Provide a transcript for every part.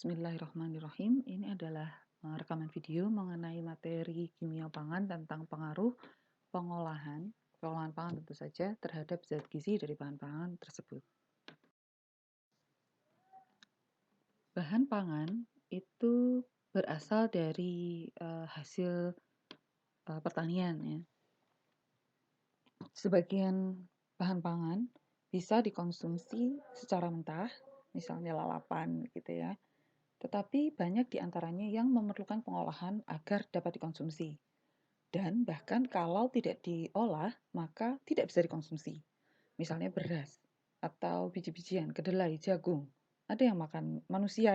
Bismillahirrahmanirrahim. Ini adalah rekaman video mengenai materi kimia pangan tentang pengaruh pengolahan pangan tentu saja terhadap zat gizi dari bahan pangan tersebut. Bahan pangan itu berasal dari hasil pertanian ya. Sebagian bahan pangan bisa dikonsumsi secara mentah, misalnya lalapan gitu ya. Tetapi banyak di antaranya yang memerlukan pengolahan agar dapat dikonsumsi. Dan bahkan kalau tidak diolah, maka tidak bisa dikonsumsi. Misalnya beras atau biji-bijian, kedelai, jagung. Ada yang makan manusia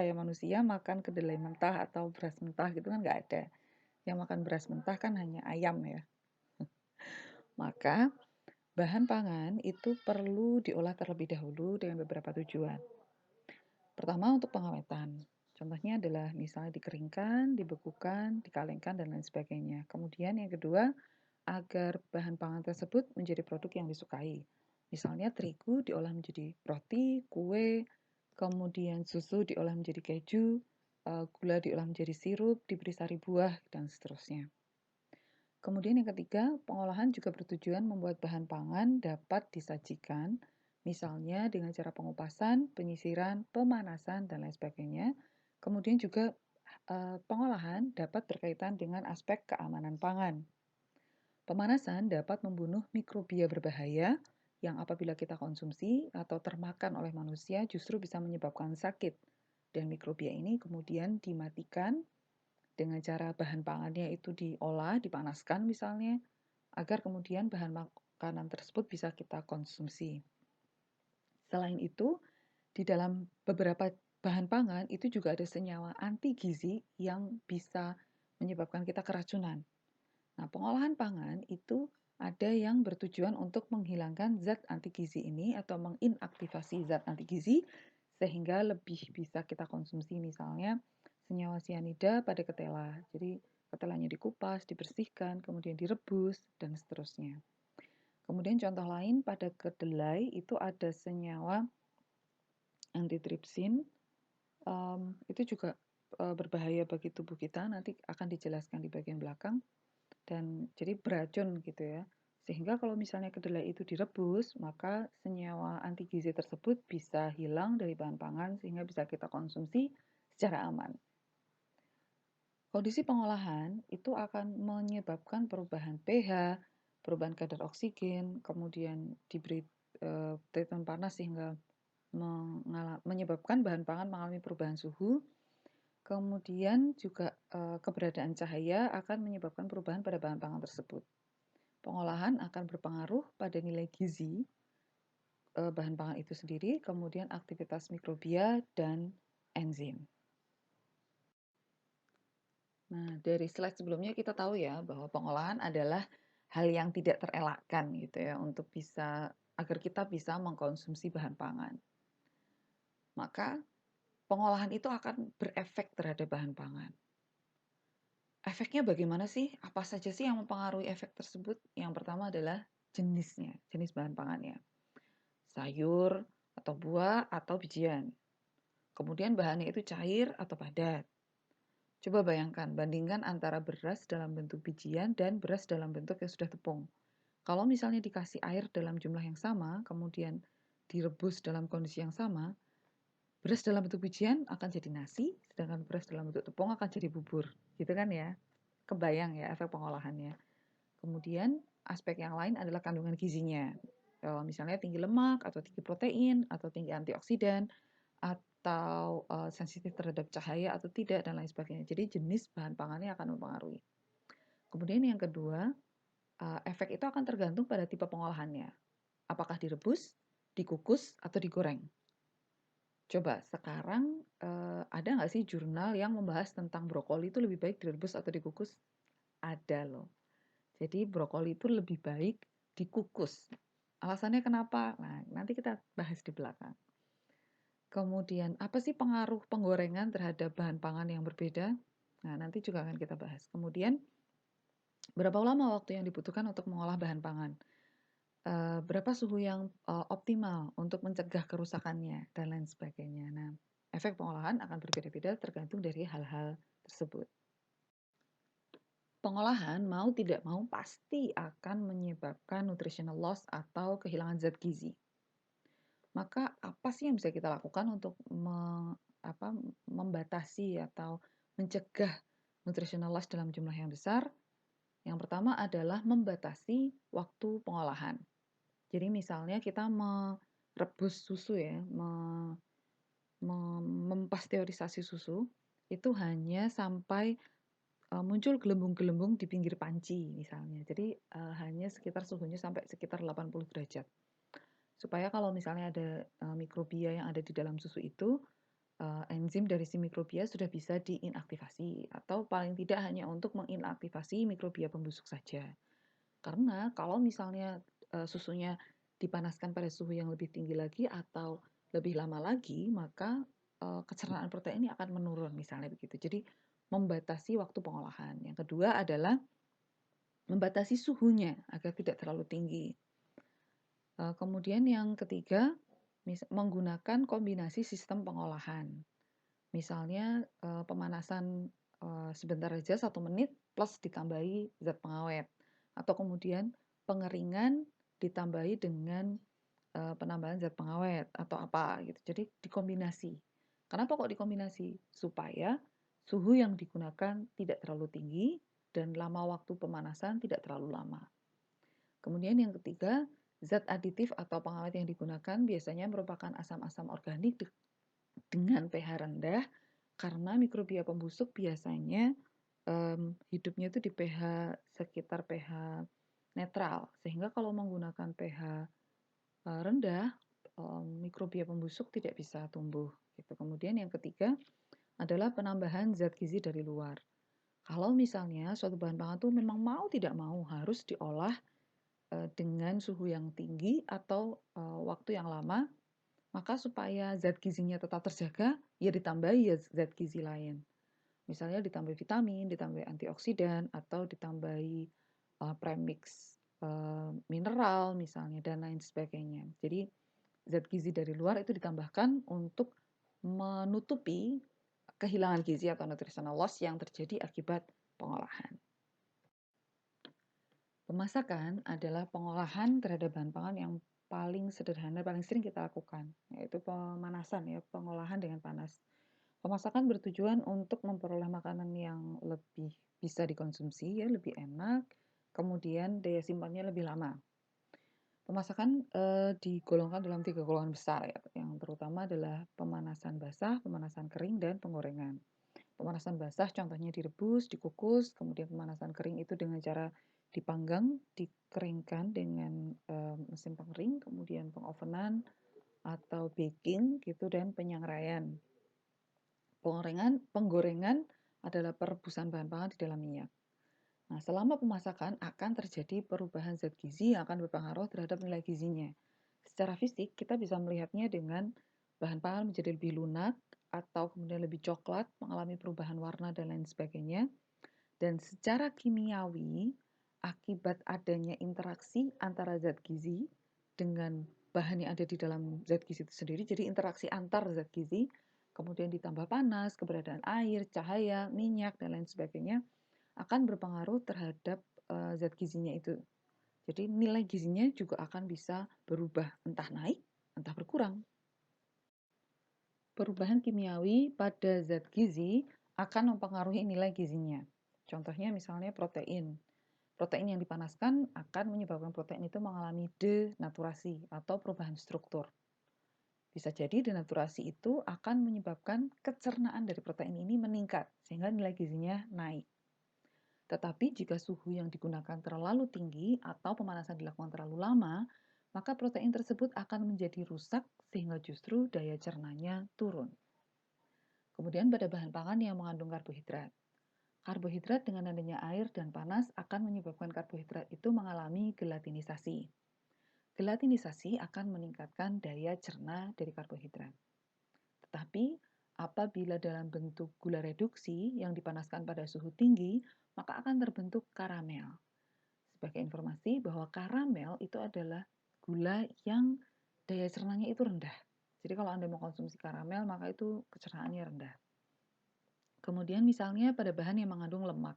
makan kedelai mentah atau beras mentah gitu kan nggak ada. Yang makan beras mentah kan hanya ayam ya. Maka bahan pangan itu perlu diolah terlebih dahulu dengan beberapa tujuan. Pertama untuk pengawetan. Contohnya adalah misalnya dikeringkan, dibekukan, dikalengkan, dan lain sebagainya. Kemudian yang kedua, agar bahan pangan tersebut menjadi produk yang disukai. Misalnya terigu diolah menjadi roti, kue, kemudian susu diolah menjadi keju, gula diolah menjadi sirup, diberi sari buah, dan seterusnya. Kemudian yang ketiga, pengolahan juga bertujuan membuat bahan pangan dapat disajikan, misalnya dengan cara pengupasan, penyisiran, pemanasan, dan lain sebagainya. Kemudian juga pengolahan dapat berkaitan dengan aspek keamanan pangan. Pemanasan dapat membunuh mikrobia berbahaya yang apabila kita konsumsi atau termakan oleh manusia justru bisa menyebabkan sakit. Dan mikrobia ini kemudian dimatikan dengan cara bahan pangannya itu diolah, dipanaskan misalnya, agar kemudian bahan makanan tersebut bisa kita konsumsi. Selain itu, di dalam beberapa bahan pangan itu juga ada senyawa anti gizi yang bisa menyebabkan kita keracunan. Nah, pengolahan pangan itu ada yang bertujuan untuk menghilangkan zat anti gizi ini atau menginaktivasi zat anti gizi sehingga lebih bisa kita konsumsi misalnya senyawa sianida pada ketela. Jadi ketelanya dikupas, dibersihkan, kemudian direbus, dan seterusnya. Kemudian contoh lain pada kedelai itu ada senyawa antitripsin, itu juga berbahaya bagi tubuh kita, nanti akan dijelaskan di bagian belakang. Dan jadi beracun gitu ya. Sehingga kalau misalnya kedelai itu direbus, maka senyawa anti gizi tersebut bisa hilang dari bahan pangan sehingga bisa kita konsumsi secara aman. Kondisi pengolahan itu akan menyebabkan perubahan pH, perubahan kadar oksigen, kemudian diberi treatment panas sehingga menyebabkan bahan pangan mengalami perubahan suhu. Kemudian juga keberadaan cahaya akan menyebabkan perubahan pada bahan pangan tersebut. Pengolahan akan berpengaruh pada nilai gizi bahan pangan itu sendiri, kemudian aktivitas mikrobia dan enzim. Nah, dari slide sebelumnya kita tahu ya bahwa pengolahan adalah hal yang tidak terelakkan gitu ya untuk bisa agar kita bisa mengkonsumsi bahan pangan. Maka pengolahan itu akan berefek terhadap bahan pangan. Efeknya bagaimana sih? Apa saja sih yang mempengaruhi efek tersebut? Yang pertama adalah jenisnya, jenis bahan pangannya. Sayur atau buah atau bijian. Kemudian bahannya itu cair atau padat. Coba bayangkan, bandingkan antara beras dalam bentuk bijian dan beras dalam bentuk yang sudah tepung. Kalau misalnya dikasih air dalam jumlah yang sama, kemudian direbus dalam kondisi yang sama, beras dalam bentuk bijian akan jadi nasi, sedangkan beras dalam bentuk tepung akan jadi bubur. Gitu kan ya? Kebayang ya efek pengolahannya. Kemudian aspek yang lain adalah kandungan gizinya. Misalnya tinggi lemak, atau tinggi protein, atau tinggi antioksidan, atau sensitif terhadap cahaya atau tidak, dan lain sebagainya. Jadi jenis bahan pangannya akan mempengaruhi. Kemudian yang kedua, efek itu akan tergantung pada tipe pengolahannya. Apakah direbus, dikukus, atau digoreng. Coba sekarang ada nggak sih jurnal yang membahas tentang brokoli itu lebih baik direbus atau dikukus? Ada loh. Jadi brokoli itu lebih baik dikukus. Alasannya kenapa? Nah, nanti kita bahas di belakang. Kemudian, apa sih pengaruh penggorengan terhadap bahan pangan yang berbeda? Nah, nanti juga akan kita bahas. Kemudian, berapa lama waktu yang dibutuhkan untuk mengolah bahan pangan? Berapa suhu yang optimal untuk mencegah kerusakannya, dan lain sebagainya. Nah, Efek pengolahan akan berbeda-beda tergantung dari hal-hal tersebut. Pengolahan mau tidak mau pasti akan menyebabkan nutritional loss atau kehilangan zat gizi. Maka apa sih yang bisa kita lakukan untuk membatasi atau mencegah nutritional loss dalam jumlah yang besar? Yang pertama adalah membatasi waktu pengolahan. Jadi misalnya kita merebus susu ya, mempasteurisasi susu, itu hanya sampai muncul gelembung-gelembung di pinggir panci misalnya. Jadi hanya sekitar suhunya sampai sekitar 80 derajat. Supaya kalau misalnya ada mikrobia yang ada di dalam susu itu, enzim dari si mikrobia sudah bisa diinaktivasi atau paling tidak hanya untuk menginaktivasi mikrobia pembusuk saja. Karena kalau misalnya susunya dipanaskan pada suhu yang lebih tinggi lagi atau lebih lama lagi, maka kecernaan protein ini akan menurun misalnya begitu. Jadi membatasi waktu pengolahan. Yang kedua adalah membatasi suhunya agar tidak terlalu tinggi. Kemudian yang ketiga, menggunakan kombinasi sistem pengolahan. Misalnya pemanasan sebentar aja 1 menit plus ditambahi zat pengawet. Atau kemudian pengeringan ditambahi dengan penambahan zat pengawet atau apa gitu. Jadi dikombinasi. Kenapa kok dikombinasi? Supaya suhu yang digunakan tidak terlalu tinggi dan lama waktu pemanasan tidak terlalu lama. Kemudian yang ketiga, zat aditif atau pengawet yang digunakan biasanya merupakan asam-asam organik dengan pH rendah karena mikrobia pembusuk biasanya hidupnya itu di pH sekitar pH netral. Sehingga kalau menggunakan pH rendah, mikrobia pembusuk tidak bisa tumbuh. Gitu. Kemudian yang ketiga adalah penambahan zat gizi dari luar. Kalau misalnya suatu bahan pangan itu memang mau tidak mau harus diolah dengan suhu yang tinggi atau waktu yang lama, maka supaya zat gizinya tetap terjaga, ya ditambahi ya zat gizi lain. Misalnya ditambah vitamin, ditambah antioksidan, atau ditambahi premix mineral misalnya, dan lain sebagainya. Jadi zat gizi dari luar itu ditambahkan untuk menutupi kehilangan gizi atau nutritional loss yang terjadi akibat pengolahan. Pemasakan adalah pengolahan terhadap bahan pangan yang paling sederhana, paling sering kita lakukan, yaitu pemanasan ya, pengolahan dengan panas. Pemasakan bertujuan untuk memperoleh makanan yang lebih bisa dikonsumsi ya, lebih enak, kemudian daya simpannya lebih lama. Pemasakan digolongkan dalam 3 golongan besar ya, yang terutama adalah pemanasan basah, pemanasan kering, dan penggorengan. Pemanasan basah contohnya direbus, dikukus, kemudian pemanasan kering itu dengan cara dipanggang, dikeringkan dengan mesin pengering, kemudian pengovenan atau baking gitu, dan penyangraian. Penggorengan adalah perebusan bahan pangan di dalam minyak. Nah, selama pemasakan akan terjadi perubahan zat gizi yang akan berpengaruh terhadap nilai gizinya. Secara fisik, kita bisa melihatnya dengan bahan pangan menjadi lebih lunak atau kemudian lebih coklat, mengalami perubahan warna dan lain sebagainya. Dan secara kimiawi, akibat adanya interaksi antara zat gizi dengan bahan yang ada di dalam zat gizi itu sendiri, jadi interaksi antar zat gizi, kemudian ditambah panas, keberadaan air, cahaya, minyak, dan lain sebagainya, akan berpengaruh terhadap zat gizinya itu. Jadi nilai gizinya juga akan bisa berubah, entah naik, entah berkurang. Perubahan kimiawi pada zat gizi akan mempengaruhi nilai gizinya. Contohnya misalnya protein. Protein yang dipanaskan akan menyebabkan protein itu mengalami denaturasi atau perubahan struktur. Bisa jadi denaturasi itu akan menyebabkan kecernaan dari protein ini meningkat, sehingga nilai gizinya naik. Tetapi jika suhu yang digunakan terlalu tinggi atau pemanasan dilakukan terlalu lama, maka protein tersebut akan menjadi rusak sehingga justru daya cernanya turun. Kemudian pada bahan pangan yang mengandung karbohidrat. Karbohidrat dengan adanya air dan panas akan menyebabkan karbohidrat itu mengalami gelatinisasi. Gelatinisasi akan meningkatkan daya cerna dari karbohidrat. Tetapi apabila dalam bentuk gula reduksi yang dipanaskan pada suhu tinggi, maka akan terbentuk karamel. Sebagai informasi bahwa karamel itu adalah gula yang daya cernanya itu rendah. Jadi kalau Anda mengkonsumsi karamel, maka itu kecernaannya rendah. Kemudian misalnya pada bahan yang mengandung lemak.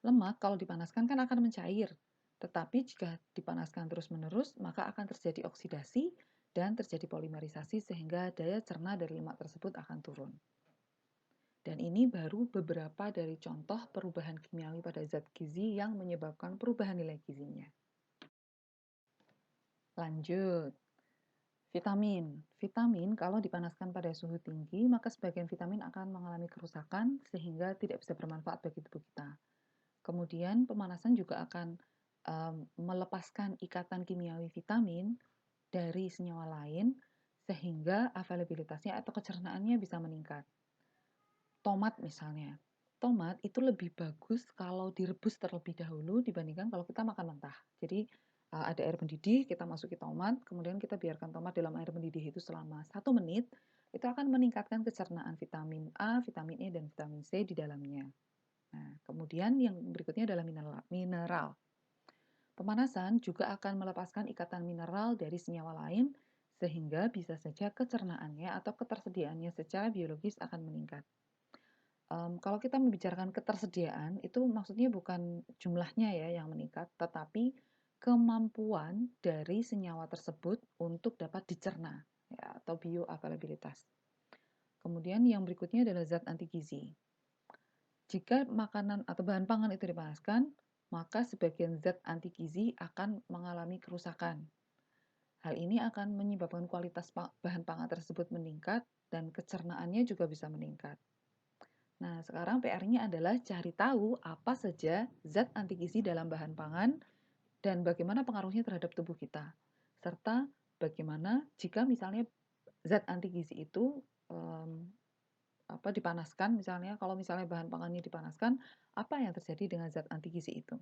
Lemak kalau dipanaskan kan akan mencair, tetapi jika dipanaskan terus-menerus, maka akan terjadi oksidasi dan terjadi polimerisasi sehingga daya cerna dari lemak tersebut akan turun. Dan ini baru beberapa dari contoh perubahan kimiawi pada zat gizi yang menyebabkan perubahan nilai gizinya. Lanjut, vitamin. Vitamin kalau dipanaskan pada suhu tinggi, maka sebagian vitamin akan mengalami kerusakan sehingga tidak bisa bermanfaat bagi tubuh kita. Kemudian pemanasan juga akan melepaskan ikatan kimiawi vitamin dari senyawa lain sehingga availabilitasnya atau kecernaannya bisa meningkat. Tomat misalnya. Tomat itu lebih bagus kalau direbus terlebih dahulu dibandingkan kalau kita makan mentah. Jadi ada air mendidih, kita masuki tomat, kemudian kita biarkan tomat dalam air mendidih itu selama 1 menit, itu akan meningkatkan kecernaan vitamin A, vitamin E, dan vitamin C di dalamnya. Nah, kemudian yang berikutnya adalah mineral. Pemanasan juga akan melepaskan ikatan mineral dari senyawa lain, sehingga bisa saja kecernaannya atau ketersediaannya secara biologis akan meningkat. Kalau kita membicarakan ketersediaan, itu maksudnya bukan jumlahnya ya yang meningkat, tetapi kemampuan dari senyawa tersebut untuk dapat dicerna, ya, atau bioavailabilitas. Kemudian yang berikutnya adalah zat anti gizi. Jika makanan atau bahan pangan itu dipanaskan, maka sebagian zat anti gizi akan mengalami kerusakan. Hal ini akan menyebabkan kualitas bahan pangan tersebut meningkat dan kecernaannya juga bisa meningkat. Nah, sekarang PR-nya adalah cari tahu apa saja zat anti gizi dalam bahan pangan dan bagaimana pengaruhnya terhadap tubuh kita. Serta bagaimana jika misalnya zat anti gizi itu dipanaskan misalnya, kalau misalnya bahan pangannya dipanaskan, apa yang terjadi dengan zat anti gizi itu?